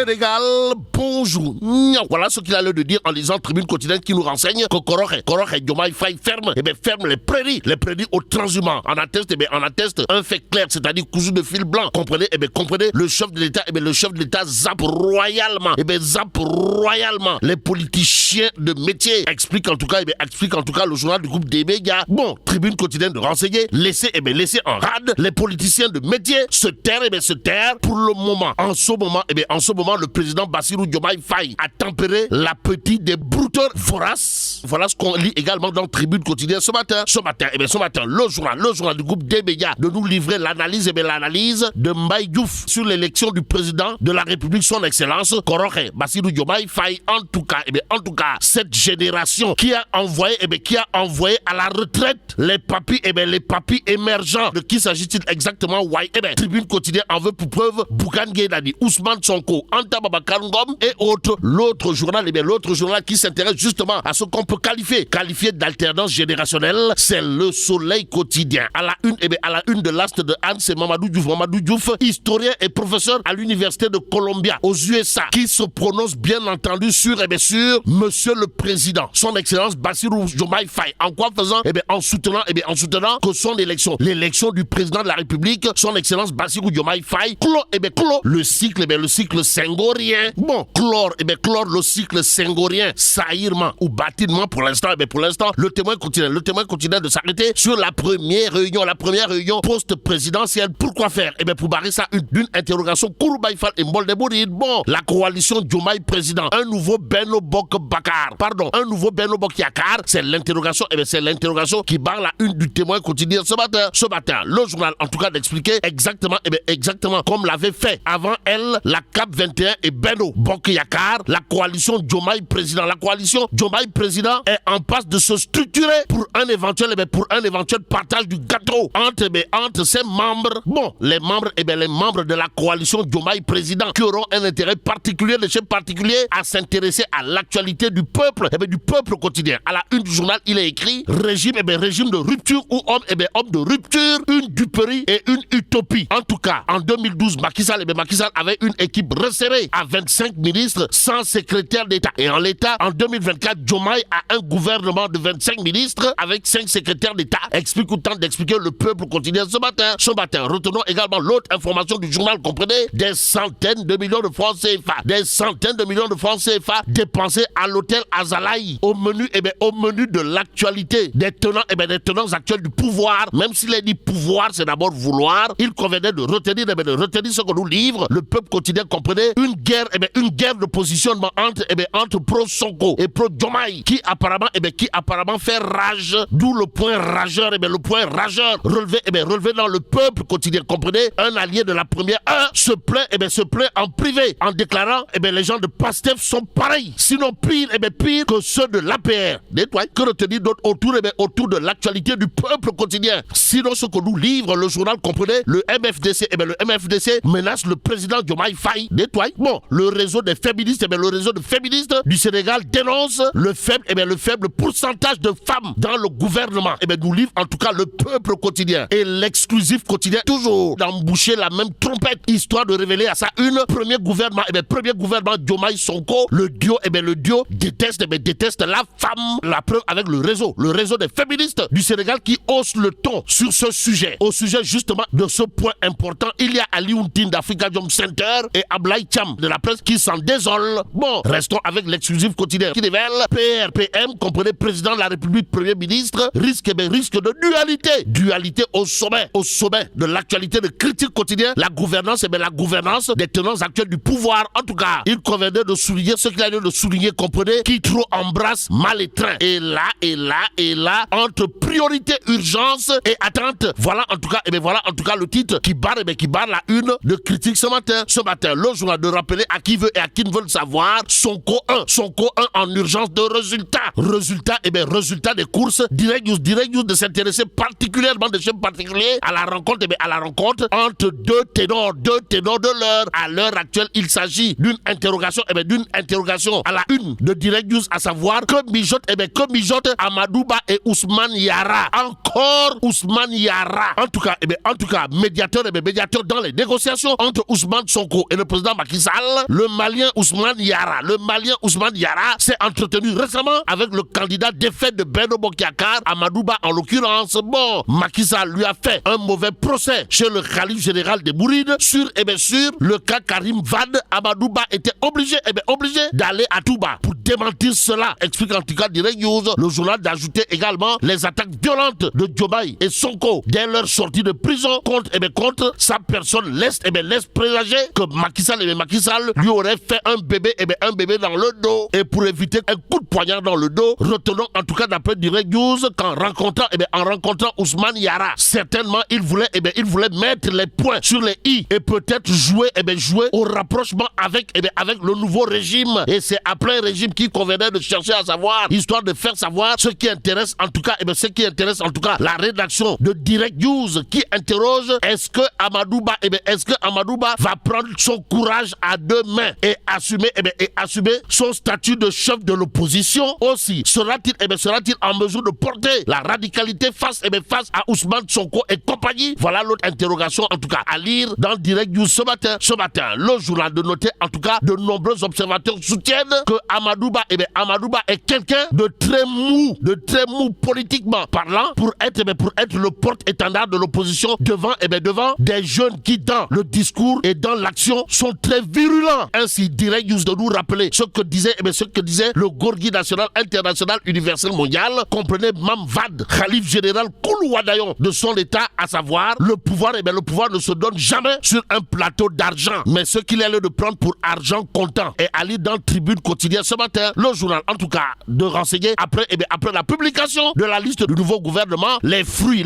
Sénégal, bonjour. Voilà ce qu'il a l'air de dire en lisant Tribune quotidienne qui nous renseigne que Koroche Diomaye Faye ferme les prairies au transhumants. En atteste un fait clair, c'est-à-dire cousu de fil blanc. Comprenez, le chef de l'État zappe royalement les politiciens de métier. Explique en tout cas le journal du groupe des médias. Bon, Tribune quotidienne de renseigner, laissez en rade les politiciens de métier se taire pour le moment. En ce moment, le président Bassirou Diomaye Faye a tempéré l'appétit des brouteurs voraces. Voilà ce qu'on lit également dans Tribune quotidienne ce matin, le journal du groupe des médias de nous livrer l'analyse de Mbaye Diouf sur l'élection du président de la République, son excellence Koroche Bassirou Diomaye Faye. En tout cas, cette génération qui a envoyé à la retraite les papis émergents. De qui s'agit-il exactement? Tribune quotidienne en veut pour preuve Bougane Gueye Dany, Ousmane Sonko, Anta Babacar Ngom et autres. L'autre journal qui s'intéresse justement à ce qu'on peut qualifier d'alternance générationnelle, c'est Le Soleil quotidien. À la une de l'astre de Anne, c'est Mamadou Diouf, historien et professeur à l'université de Columbia aux USA, qui se prononce bien entendu sur Monsieur le Président, son excellence Bassirou Diomaye Faye. En quoi faisant? En soutenant que son l'élection du président de la République, son excellence Bassirou Diomaye Faye, clôt le cycle senghorien. Bon, clore le cycle senghorien, saillement ou bâtillement pour l'instant. Le témoin continue de s'arrêter sur la première réunion post-présidentielle. Pourquoi faire? Pour barrer ça d'une interrogation Kouroubaïfal et Mboldebouride. Bon, la coalition Diomaye président, un nouveau Benno Bokk Yakaar, c'est l'interrogation qui barre la une du témoin quotidien ce matin. Le journal en tout cas d'expliquer exactement comme l'avait fait avant elle la CAP 21 et Benno Bokk Yakaar, la coalition Diomaye président. La coalition Diomaye président est en passe de se structurer pour un éventuel partage du gâteau entre ses membres. Bon, les membres de la coalition Diomaye président qui auront un intérêt particulier à s'intéresser à l'actualité du peuple quotidien. À la une du journal, il est écrit régime de rupture ou homme de rupture, une duperie et une utopie. En tout cas, en 2012, Macky Sall avait une équipe resserrée à 25 ministres sans secrétaire d'État. Et en l'état, en 2024, Diomaye a un gouvernement de 25 ministres avec 5 secrétaires d'État. Explique autant d'expliquer le peuple quotidien ce matin. Retenons également l'autre information du journal, comprenez, des centaines de millions de francs CFA dépensés à l'hôtel Azalaï au menu de l'actualité des tenants actuels du pouvoir. Même s'il est dit pouvoir, c'est d'abord vouloir. Il convenait de retenir ce que nous livre le peuple quotidien, comprenez, une guerre de positionnement entre pro-Sonko et pro-Diomaye qui apparemment fait rage, d'où le point rageur relevé dans le peuple quotidien, comprenez, un allié de la première se plaint en privé en déclarant les gens de PASTEF sont pareils, sinon pire que ceux de l'APR. Que retenir d'autre autour de l'actualité du peuple quotidien? Sinon ce que nous livre le journal, comprenez, le MFDC menace le président Diomaye Faye. Bon, le réseau des féministes du Sénégal dénonce le faible pourcentage de femmes dans le gouvernement. Nous livre en tout cas le peuple quotidien et l'exclusif quotidien, toujours d'emboucher la même trompette, histoire de révéler à sa une premier gouvernement Diomaye Sonko, le duo déteste la femme. La preuve avec le réseau des féministes du Sénégal qui hausse le ton sur ce sujet. Au sujet justement de ce point important, il y a Ali Ountine d'Africa Jom Center et Ablaye Thiam de la presse qui s'en désolent. Bon, restons avec l'exclusif quotidien qui révèle PRPM, comprenez, président de la République, premier ministre, risque de dualité au sommet de l'actualité de critique quotidien, la gouvernance des tenants actuels du pouvoir. En tout cas, il convenait de souligner ce qu'il a de souligner, comprenez, qui trop embrasse mal étreint. Et là, entre priorité, urgence et attente, voilà en tout cas le titre qui barre la une de critique ce matin. Le journal de rappeler à qui veut et à qui ne veut le savoir, Sonko 1 en urgence de résultat des courses. Direct News de s'intéresser particulièrement de chefs particuliers à la rencontre entre deux ténors de l'heure. À l'heure actuelle, il s'agit d'une interrogation à la une de Direct News, à savoir que mijote Amadouba et Ousmane Yara. Encore Ousmane Yara. En tout cas, médiateur dans les négociations entre Ousmane Sonko et le président Macky Macky Sall, le Malien Ousmane Yara. Le Malien Ousmane Yara s'est entretenu récemment avec le candidat défait de Benno Bokk Yakaar, Amadou Ba en l'occurrence. Bon, Macky Sall lui a fait un mauvais procès chez le khalife général des Mourides sur le cas Karim Wade. Amadou Ba était obligé d'aller à Touba pour démentir cela. Explique en tout cas Direct News. Le journal d'ajouter également les attaques violentes de Diomaye et Sonko dès leur sortie de prison contre sa personne laisse présager que Macky Sall lui aurait fait un bébé dans le dos. Et pour éviter un coup de poignard dans le dos, retenons en tout cas d'après Direct News qu'en rencontrant Ousmane Yara, certainement il voulait mettre les points sur les i et peut-être jouer au rapprochement avec le nouveau régime. Et c'est à plein régime qu'il convenait de chercher à savoir, histoire de faire savoir ce qui intéresse en tout cas la rédaction de Direct News, qui interroge est-ce que Amadou Ba va prendre son courage à deux mains et assumer son statut de chef de l'opposition. Aussi sera-t-il en mesure de porter la radicalité face à Ousmane Sonko et compagnie? Voilà l'autre interrogation en tout cas à lire dans Direct News ce matin. Le journal de noter en tout cas de nombreux observateurs soutiennent que Amadou Ba est quelqu'un de très mou politiquement parlant pour être le porte-étendard de l'opposition devant des jeunes qui dans le discours et dans l'action sont très virulents. Ainsi Direct News de nous rappeler ce que disait le Gorgui national, international, universel, mondial, comprenait Mam Wade, khalife général Koulouadayon de son état, à savoir le pouvoir ne se donne jamais sur un plateau d'argent, mais ce qu'il est là de prendre pour argent comptant. Et à lire dans Tribune quotidien ce matin, le journal en tout cas de renseigner après la publication de la liste du nouveau gouvernement, les fruits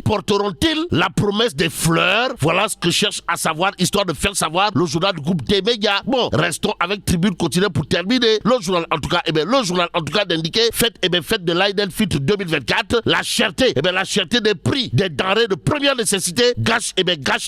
porteront-ils la promesse des fleurs? Voilà ce que cherche à savoir, histoire de faire savoir le journal du groupe des médias. Bon, restons avec Tribune quotidien pour terminer. Le journal en tout cas d'indiquer fête de l'Aïd-el-Fitr 2024, la cherté des prix des denrées de première nécessité gâche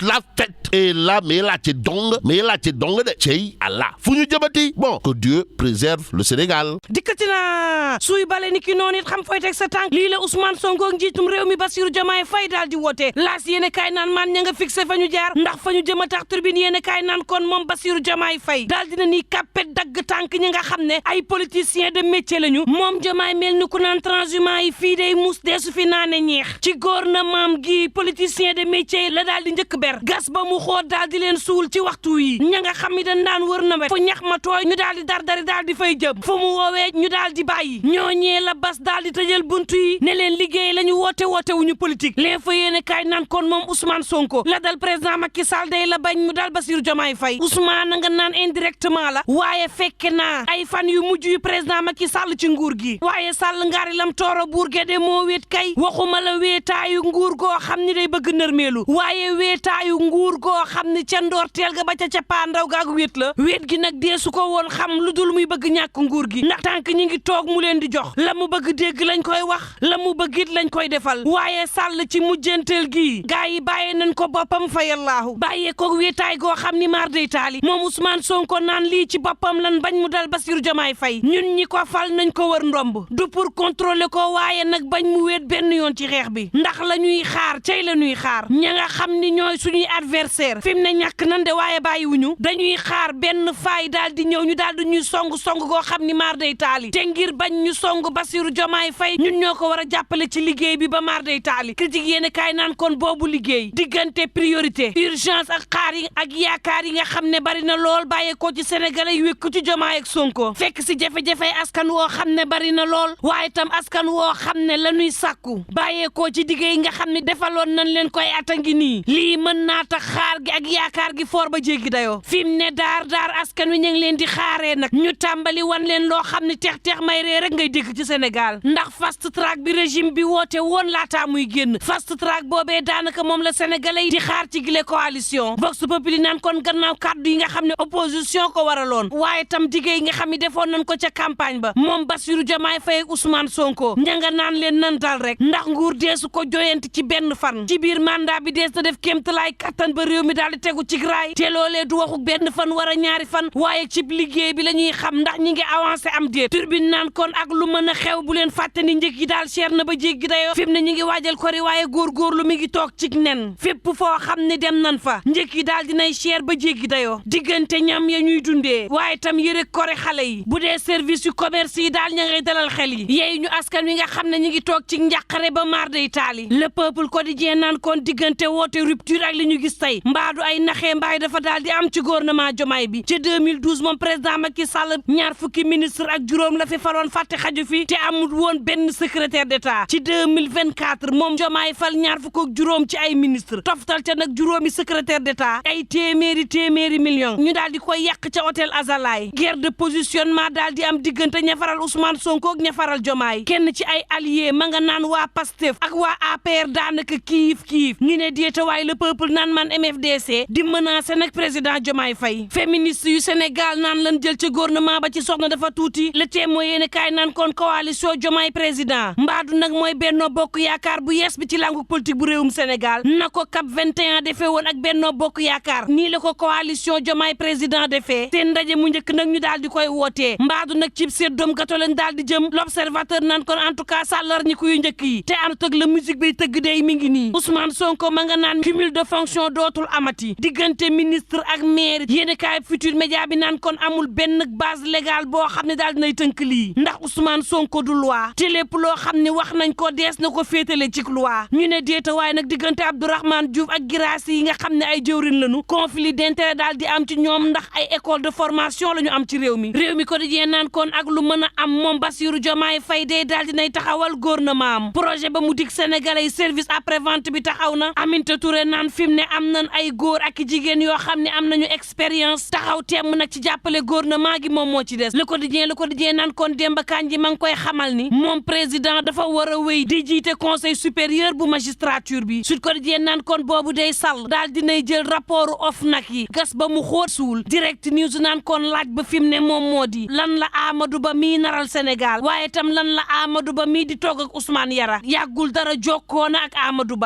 la fête. Et là mais là t'es dong de cey Allah fu ñu jëmati. Bon, que Dieu préserve le Sénégal. dikkati na suy bale ni ki noonu it xam fooy teg sa tànk. lii la Ousmane Sonko njiitum réew mi Bassirou Diomaye Faye daal di woote. laas yéene kaay naan man ña nga fixé fa ñu jaar ndax fa ñu jëm a tax Tribune yéene kaay naan kon moom Bassirou Diomaye Faye daal dina ni kàppet dagg tànk ñi nga xam ne ay politiciens de métier lañu. moom Diomaye mel ni ku naan transhumant yi fii day mus deesu fi naane ñeex ci gouvernement gi politicien de métier la daal di njëkk ber gas ba mu xool daal di leen suul ci waxtu yi ña nga xam ni dañ daan wër na wet fu ñax ma tooy ñu daal di dardari daal di fay jëm fu mu woowee ñu daal di bàyyi ñooñee la bas daal di tëjal buntu yi ne leen liggéey la ñu woote wuñu politique leen fa yéene kaay naan kon moom Ousmane Sonko la dal président Macky Sall day la bañ mu daal Bassirou Diomaye Faye Ousmane nga naan indirectement la waaye fekke naa ay fan yu mujj yu président Macky Sall ci nguur gi waaye Sall ngaari lam tooro buur gede moo wéet kay waxuma la wéetaayu nguur goo xam ni day bëgg nërmeelu waaye wéetaayu nguur goo xam ni ca ndoorteel ga ba ca cappaandaw gaag wéet la wéet gi nag deesu ko woon xam lu dul muy bëgg ñàkk nguur gi ndax tànk ñi ngi toog mu leen di jox la mu bëgg dégg lañ koy wax la mu bëgg it lañ koy defal waaye Sall ci mujjanteel gi gaa yi bàyyee nañ ko boppam fa yallaahu bàyyee ko wéetaay goo xam ni maar day taali moom Ousmane Sonko naan lii ci boppam lan bañ mu dal Bassirou Diomaye Faye ñun ñi ko fal nañ ko wër ndomb du pour contrôler ko waaye nag bañ mu wéet benn yoon ci xeex bi ndax la ñuy xaar cay la ñuy xaar ña nga xam ni ñooy suñuy adversaire fi mu ne ñàkk nan de waaye bàyyiwuñu dañuy xaar benn faay daal di ñëw ñu daal di ñuy song goo xam ni maar day taali te ngir bañ ñu song Bassirou Diomaye Faye ñun ñoo ko war a jàppale ci liggéey bi ba maar day taali critique yéen kaay naan kon boobu liggéey diggante priorité urgence ak xaar yi ak yaakaar yi nga xam ne bari na lool bàyyeekoo ci sénégalais yi wékku ci Diomaye ak Sonko fekk si jafe-jafe askan woo xam ne bari na lool waaye tam askan woo xam ne la ñuy sàkku bàyyeekoo ci diggéey nga xam ne defaloon nañ leen koy ata ngi nii lii mën naa tax xaar gi ak yaakaar gi foor ba jéggi dayoo fi mu ne daar askan wi ñu ngi leen di xaaree nag ñu tàmbali wan leen loo xam ne teex may ree rek ngay dégg ci Sénégal ndax fast track bi régime bi woote woon laataa muy génn fast track boobee daanaka moom la sénégalais yi di xaar ci gile coalition Vox Populi naan kon gannaaw kàddu yi nga xam ne opposition ko waraloon waaye tam diggéey yi nga xam ne defoon nañ ko ca campagne ba moom Bassirou Diomaye Faye Ousmane Sonko ñanga naan leen nan dal rek ndax nguur deesu ko joyante ci benn fan ci biir mandat bi dees na def kéemtalaay kattan ba réew mi daal di tegu ci raay te loolee du waxu benn fan war a ñaari fan waaye ci liggéey bi la ñuy xam ndax ñi ngi avancé am déet turbine naan kon ak lu mën a xew bu leen fàtte ni njëg yi daal cher na ba jéggi dayoo fi mu ne ñi ngi waajal kori waaye góorgóorlu mi ngi toog ci nen fépp foo xam ne dem nan fa njëg yi daal dinay cher ba jéggi dayoo dayoo diggante ñam ya ñuy dundee waaye tam yëre kore xale yi bu dee service yu commerce yi daal ña ngay dalal xel yi yeey ñu askan wi nga xam ne ñu ngi toog ci njàqare ba maar day taali le peuple quotidien naan kon diggante woote rupture ak li ñu gis tey mbaadu ay naxee mbaay dafa daal di am ci gouvernement Diomaye bi ci 2012 moom président Macky Sall ñaar fukki ministre ak juróom la fi faloon fàtte xaju fi te amul woon benn secrétaire d'État ci 2024 moom Diomaye fal ñaar fukk ak juróom ci ay ministre toftal ca nag juróomi secrétaire d'État ay téeméeri millions ñu daal di koy yàq ca hôtel Azalaï guerre de positionnement daal di am diggante ña faral Ousmane Sonko ak ña faral Diomaye kenn ci ay alliés ma nga naan waa Pastef ak waa APR daanaka kiif ñu ne déeta waaye le peuple naan man MFDC di menacer nag président Diomaye Faye féministe yu Sénégal naan lan jël ca gouvernement ba ci soxna dafa tuuti le témoin yéen kaay naan kon coalition Diomaye président mbaadu nag mooy Benno Bokk Yaakaar bu yees bi ci langu politique bu réewum Sénégal na ko CAP 21 defee woon ak Benno Bokk Yaakaar nii la ko coalition Diomaye président defee seen ndaje mu njëkk nag ñu daal di koy wootee mbaadu nag cib seet doom gato lañ daal di jëm l'observateur naan kon en tout cas sàllar ñi ko yu njëkk yi te ànd ak la musique bay tëgg day mi ngi nii Ousmane Sonko ma nga naan cumul de fonction dootul amati diggante ministre ak maire yéen kaay Futurs Médias bi naan kon amul benn base légale boo xam ne daal dinay tënk lii ndax Ousmane Sonko du loi te lépp loo xam ne wax nañ ko dees na ko féetale ci loi ñu ne déeta waaye nag diggante Abdourahmane Diouf ak Guirassy yi nga xam ne ay jëwrin lañu conflit d'intérêt daal di am ci ñoom ndax ay école de formation la ñu am ci réew mi quotidien naan kon ak lu mën a am moom Bassirou Diomaye Faye day daal dinay taxawal gouvernement am projet ba mu dig sénégalais service après vente bi taxaw na Aminata Touré naan fi mu ne am nañ ay góor ak jigéen yoo xam ne am nañu expérience taxaw temm nag ci jàppale gouvernement gi moom moo ci des le quotidien naan kon Demba Kandji ma ngi koy xamal ni moom président dafa war a wéy di jiite conseil supérieur bu magistrature bi Sud Quotidien naan kon boobu day sàll daal dinay jël rapport OFNAC yi gas ba mu xóot suul Direct News naan kon laaj ba fi mu ne moom moo di lan la Amadou Ba mii naral Sénégal waaye tam lan la Amadou Ba mii di toog ak Ousmane Yara yàggul dara jokkoona ak Amadou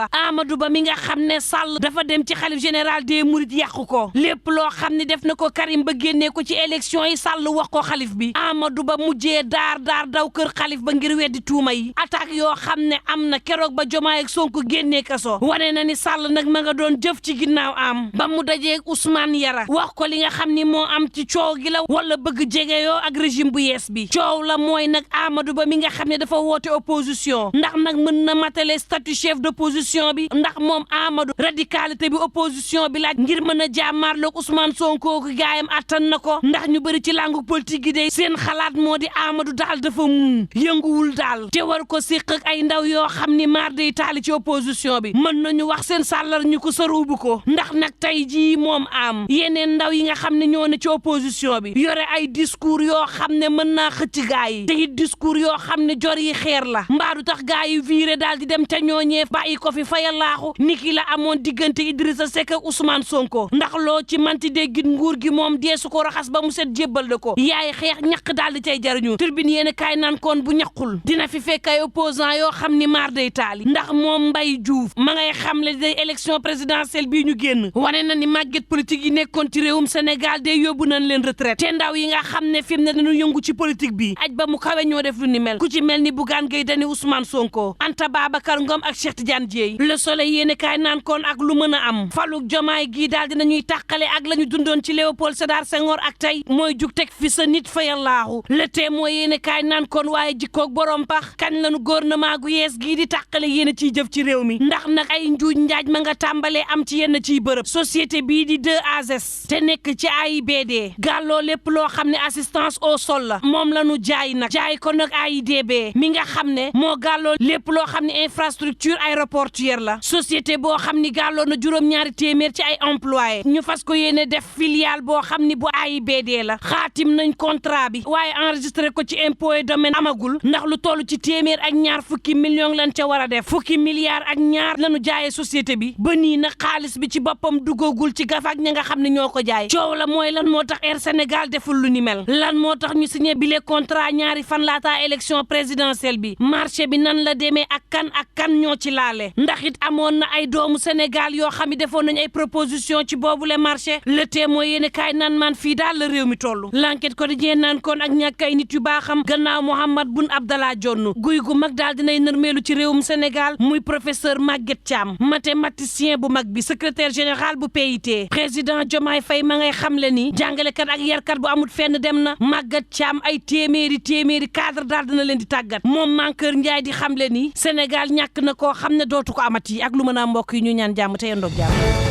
Ba mi nga xam ne Sall dafa dem ci xalif général des Mourides yàqu ko lépp loo xam ne def na ko Karim ba génnee ko ci élection yi Sall wax ko xalif bi Amadou Ba mujjee daar daw kër xalif ba ngir weddi tuuma yi attaque yoo xam ne am na keroog ba Diomaye ak Sonko génnee kaso wane na ni Sall nag ma nga doon jëf ci ginnaaw am ba mu dajee Ousmane Yara wax ko li nga xam ni moo am ci coow gi la wala bëgg jege yoo ak régime bu yees bi coow la mooy nag Amadou Ba mi nga xam ne dafa woote opposition ndax nag mën na matale statut chef d'opposition bi ndax moom Amadou radicalité bi opposition bi laaj ngir mën a jàmmaarloog Ousmane Sonko ko gaayam attan na ko ndax ñu bëri ci langu politique gi de seen xalaat moo di Amadou daal dafa yënguwul daal te war ko siq ak ay ndaw yoo xam ni maar day taali ci opposition bi mën nañu wax seen sàllar ñu ko sarubu ko ndax nag tey jii moom am yeneen ndaw yi nga xam ne ñoo ne ci opposition bi yore ay discours yoo xam ne mën naa xëcc gaa yi te it discours yoo xam ne jor yi xeer la mbaadu tax gaa yi viré daal di dem ca ñooñee bàyyi ko fi fayal laaxu niki la amoon diggante Idrissa Seck ak Ousmane Sonko ndax loo ci manti déggit nguur gi moom deesu ko raxas ba mu set jébbal da ko yaay xeex ñaq daal di cay jariñu turbine yéen kaay naan kon bu ñaqul dina fi fekk ay opposant yoo xam ni maar day taali ndax moom Mbaye Diouf ma ngay xamle day élection présidentielle bii ñu génn wane na ni màgget politique yi nekkoon ci réewum Sénégal day yóbbu nañ leen retraite te ndaw yi nga xam ne fi mu ne dañu yëngu ci politique bi aj ba mu kawe ñoo def lu ni mel ku ci mel ni Bougane Gueye Dany Ousmane Sonko Anta Babacar Ngom ak Cheikh Tidiane Dièye Le Soleil yéen kaay naan kon ak lu mën a am faluk Diomaye gii daal dinañuy tàqale ak la ñu dundoon ci Léopold Sédar Senghor ak tey mooy jug teg fi sa nit fayal laaxu Le Témoin yéen kaay naan kon waaye jikkoog borom pax kañ lañu gouvernement gu yees gii di tàqale yéen ciy jëf ci réew mi ndax nag ay njuuj njaaj ma nga tàmbalee am ci yenn ciy bërëb société bii di 2AS te nekk ci AIBD gàlloo lépp loo xam ne assistance au sol la moom la ñu jaay nag jaay ko nag AIBD mi nga xam ne moo gàlloo lépp loo xam ne infrastructure aéroportuaire la société boo xam ni gàlloo na juróom-ñaari téeméer ci ay employé ñu fas ko yéene def filiale boo xam ni bu AIBD la xaatim nañ contrat bi waaye enregistré ko ci impôt et domaine amagul ndax lu toll ci téeméer ak ñaar fukki millions lañ ca war a def fukki milliards ak ñaar lañu jaayee société bi ba nii nag xaalis bi ci boppam duggagul ci gafaak ña nga xam ne ñoo ko jaay coow la mooy lan moo tax Air Sénégal deful lu ni mel lan moo tax ñu signé bile contrat ñaari fan laataa élection présidentielle bi marché bi nan la demee ak kan ñoo ci laale ndax it amoon na ay doomu Sénégal yoo xam ne defoon nañ ay proposition ci boobule marché Le Témoin yéen kaay naan man fii daal la réew mi toll L'Enquête Quotidien naan kon ak ñàkk ay nit yu baaxam gannaaw Mahammed Boun Abdallah Dionne guy gu mag daal dinay nërmeelu ci réewum Sénégal muy professeur Maguette Thiam mathématicien bu mag bi secrétaire général bu PIT président Diomaye Faye ma ngay xamle ni jàngalekat ak yarkat bu amut fenn dem na màggat caam ay téeméeri cadre daal dina leen di tàggat moom Mankeur Ndiaye di xamle ni Sénégal ñàkk na koo xam ne dootu ko amati ak lu mën a mbokk yi ñu ñaan jàmm te yendoog jàmm